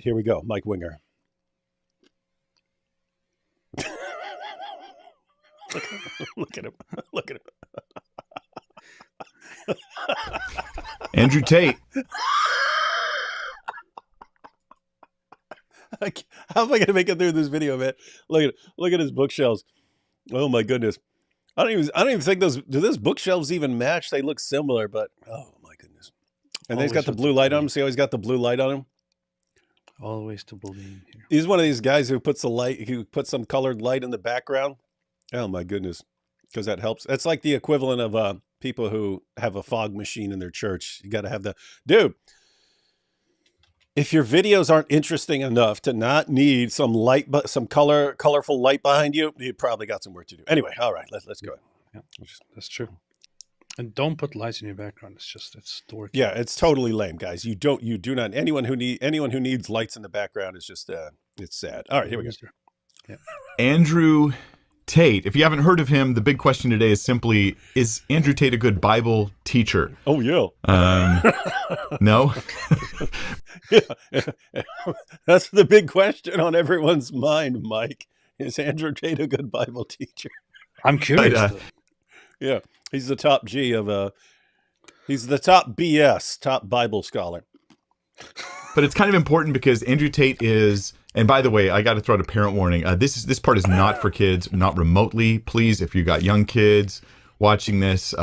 Here we go. Mike Winger. Look at him. Look at him. Andrew Tate. How am I going to make it through this video, man? Look at his bookshelves. Oh my goodness. I don't even think those bookshelves even match. They look similar, but oh my goodness. And then he's got the blue light on him. See how he's got the blue light on him? Always to believe here. He's one of these guys who puts some colored light in the background. Oh my goodness. Because that helps. That's like the equivalent of people who have a fog machine in their church. You got to have dude. If your videos aren't interesting enough to not need some light, but some colorful light behind you, you probably got some work to do. Anyway, all right, let's go. Yeah, that's true. And don't put lights in your background. It's dorky. Yeah, it's totally lame, guys. You do not. Anyone who needs lights in the background is just it's sad. All right, here we go. Yeah. Andrew Tate. If you haven't heard of him, the big question today is simply: is Andrew Tate a good Bible teacher? Oh yeah. No. Yeah. That's the big question on everyone's mind, Mike. Is Andrew Tate a good Bible teacher? I'm curious. Yeah, he's the top G of he's the top BS, top Bible scholar. But it's kind of important because Andrew Tate is, and by the way, I got to throw out a parent warning. This part is not for kids, not remotely. Please, if you got young kids watching this,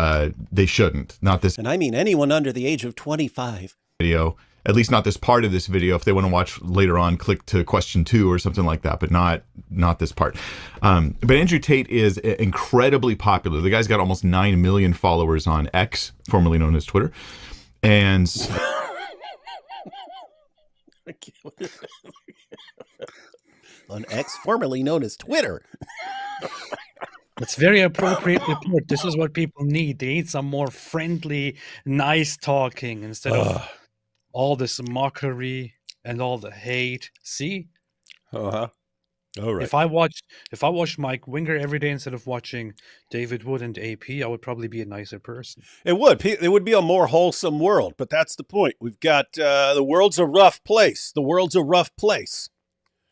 they shouldn't. Not this. And I mean anyone under the age of 25. Video. At least not this part of this video. If they want to watch later on, click to question 2 or something like that, but not this part. But Andrew Tate is incredibly popular. The guy's got almost 9 million followers on X, formerly known as Twitter. And on X, formerly known as Twitter. It's very appropriate report. This is what people need. They need some more friendly, nice talking instead of all this mockery and all the hate. See? Uh-huh. All right. If I watched Mike Winger every day instead of watching David Wood and AP, I would probably be a nicer person. It would be a more wholesome world, but that's the point. We've got the world's a rough place. The world's a rough place.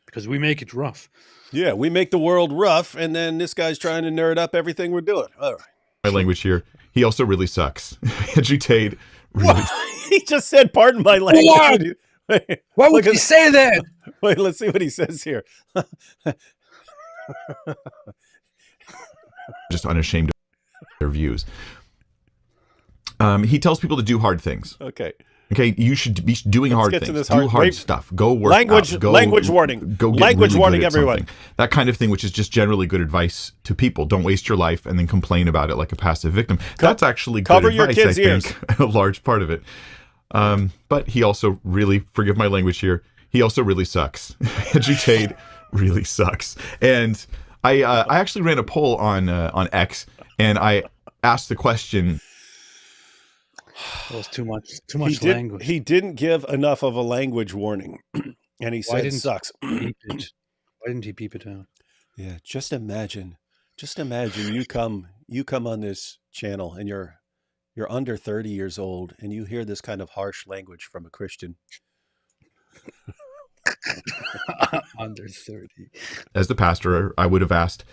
Because we make it rough. Yeah, we make the world rough, and then this guy's trying to nerd up everything we're doing. All right. My language here. He also really sucks. Andrew Tate really He just said, pardon my language. Wait, why would you say that? Wait, let's see what he says here. just unashamed of their views. He tells people to do hard things. Okay. Okay, you should be doing hard things. Do hard stuff. Go work language, out. Go, language warning. Go get language really warning, good at everyone. something. That kind of thing, which is just generally good advice to people. Don't waste your life and then complain about it like a passive victim. That's actually good cover advice, your kids' ears. think, a large part of it. But he also really, forgive my language here, he also really sucks. Andrew Tate really sucks. And I actually ran a poll on X, and I asked the question. That was too much language. He didn't give enough of a language warning, and he said it sucks. Why didn't he peep it out? Yeah, just imagine you come on this channel and you're under 30 years old and you hear this kind of harsh language from a Christian. Under 30. As the pastor, I would have asked,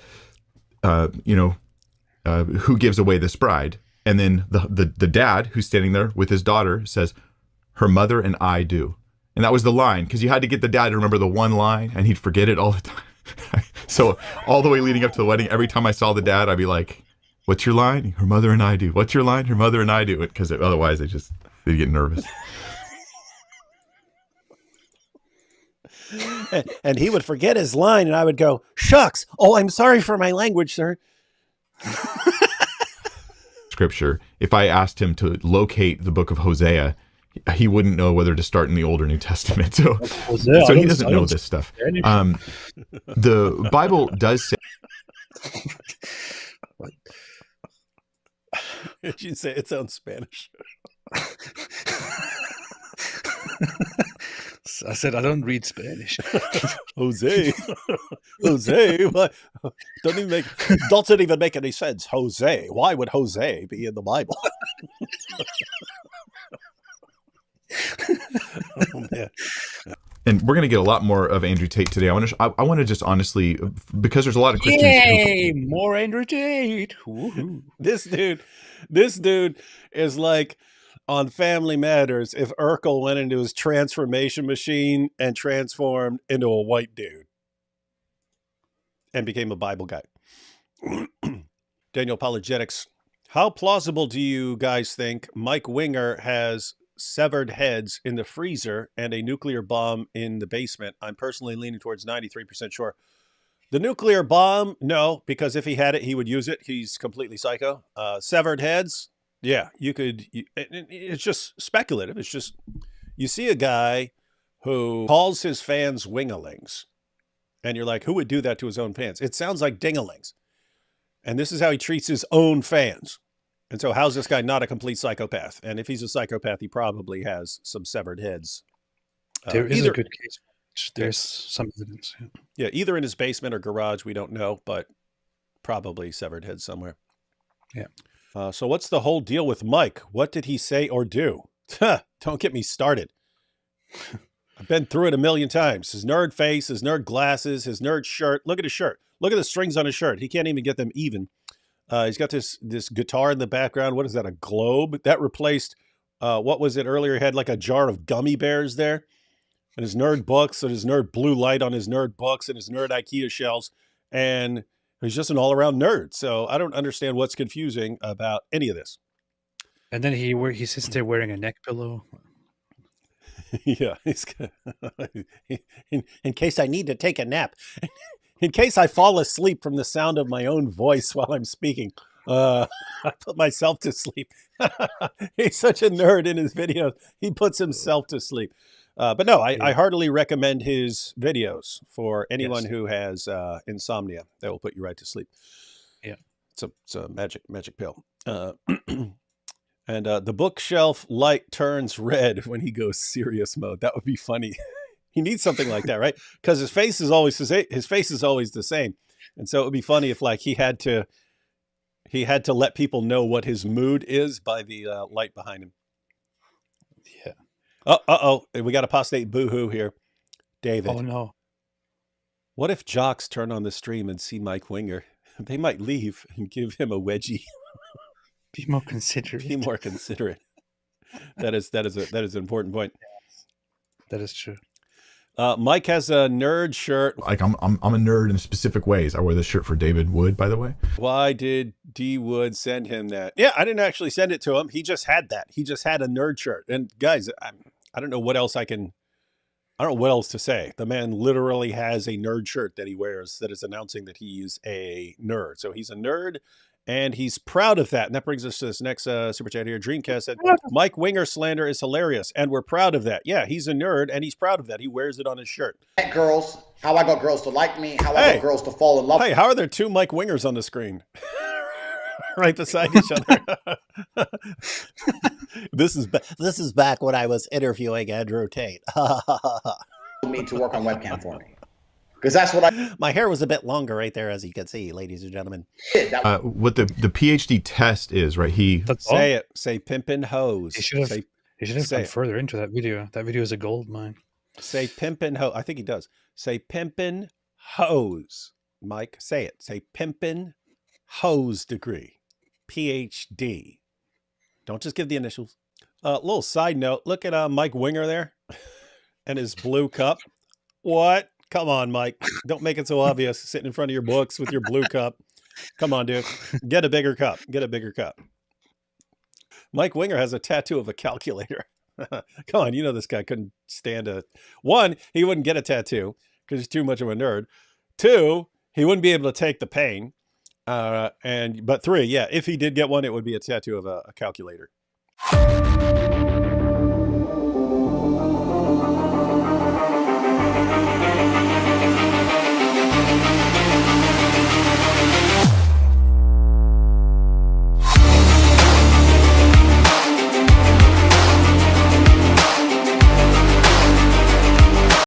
who gives away this bride? And then the dad who's standing there with his daughter says, her mother and I do. And that was the line, because you had to get the dad to remember the one line, and he'd forget it all the time. So all the way leading up to the wedding, every time I saw the dad, I'd be like, what's your line? Her mother and I do. What's your line? Her mother and I do. Because otherwise they'd get nervous. And he would forget his line, and I would go, shucks. Oh, I'm sorry for my language, sir. Scripture, if I asked him to locate the book of Hosea, he wouldn't know whether to start in the Old or New Testament. So he doesn't know this stuff. The Bible does say. What did you say? It sounds Spanish. I said, I don't read Spanish. Jose. What? Doesn't even make any sense. Jose. Why would Jose be in the Bible? Oh, man. And we're going to get a lot more of Andrew Tate today. I want to just honestly, because there's a lot of Christians. Yay! More Andrew Tate. Woohoo. This dude is like on Family Matters if Urkel went into his transformation machine and transformed into a white dude and became a Bible guy. Daniel Apologetics. How plausible do you guys think Mike Winger has severed heads in the freezer and a nuclear bomb in the basement? I'm personally leaning towards 93% sure. The nuclear bomb, no, because if he had it, he would use it. He's completely psycho. Severed heads, yeah, you could. It's just speculative. It's just, you see a guy who calls his fans wingalings, and you're like, who would do that to his own fans? It sounds like dingalings. And this is how he treats his own fans. And so how's this guy not a complete psychopath? And if he's a psychopath, he probably has some severed heads. There is a good case. There's some evidence. Yeah, either in his basement or garage, we don't know, but probably severed heads somewhere. Yeah. So what's the whole deal with Mike? What did he say or do? Don't get me started. I've been through it a million times. His nerd face, his nerd glasses, his nerd shirt. Look at his shirt. Look at the strings on his shirt. He can't even get them even. He's got this guitar in the background. What is that, a globe? That replaced, what was it earlier? He had like a jar of gummy bears there. And his nerd books and his nerd blue light on his nerd books and his nerd IKEA shelves. And he's just an all-around nerd. So I don't understand what's confusing about any of this. And then he sits there wearing a neck pillow. Yeah. In case I need to take a nap. In case I fall asleep from the sound of my own voice while I'm speaking. I put myself to sleep. He's such a nerd in his videos. He puts himself to sleep. But no, I heartily recommend his videos for anyone who has insomnia. That will put you right to sleep. Yeah. It's a magic pill. And the bookshelf light turns red when he goes serious mode. That would be funny. He needs something like that, right? Because his face is always the same. And so it would be funny if like he had to let people know what his mood is by the light behind him. Yeah. Uh-oh. We got apostate boohoo here. David. Oh, no. What if jocks turn on the stream and see Mike Winger? They might leave and give him a wedgie. Be more considerate. Be more considerate. That is an important point. That is true. Mike has a nerd shirt. Like I'm a nerd in specific ways. I wear this shirt for David Wood, by the way. Why did D Wood send him that? Yeah, I didn't actually send it to him. He just had that. He just had a nerd shirt. And guys, I don't know what else I don't know what else to say. The man literally has a nerd shirt that he wears that is announcing that he's a nerd. So he's a nerd and he's proud of that. And that brings us to this next super chat here. Dreamcast said, Mike Winger slander is hilarious and we're proud of that. Yeah, he's a nerd and he's proud of that. He wears it on his shirt. Girls, how I got girls to like me, how I got girls to fall in love. Hey, how are there two Mike Wingers on the screen? Right beside each other. This is back when I was interviewing Andrew Tate. Me to work on webcam for me. Because that's what my hair was a bit longer right there, as you can see, ladies and gentlemen. did. What the PhD test is, right? Say pimpin' hose. He should have gone further into that video. That video is a gold mine. Say pimpin' hose. I think he does. Say pimpin' hose. Mike, say it. Say pimpin' hose degree. PhD. Don't just give the initials. Little side note. Look at Mike Winger there and his blue cup. What? Come on, Mike. Don't make it so obvious sitting in front of your books with your blue cup. Come on, dude. Get a bigger cup. Get a bigger cup. Mike Winger has a tattoo of a calculator. Come on, you know this guy couldn't stand one, he wouldn't get a tattoo because he's too much of a nerd. Two, he wouldn't be able to take the pain. But three, yeah, if he did get one, it would be a tattoo of a calculator.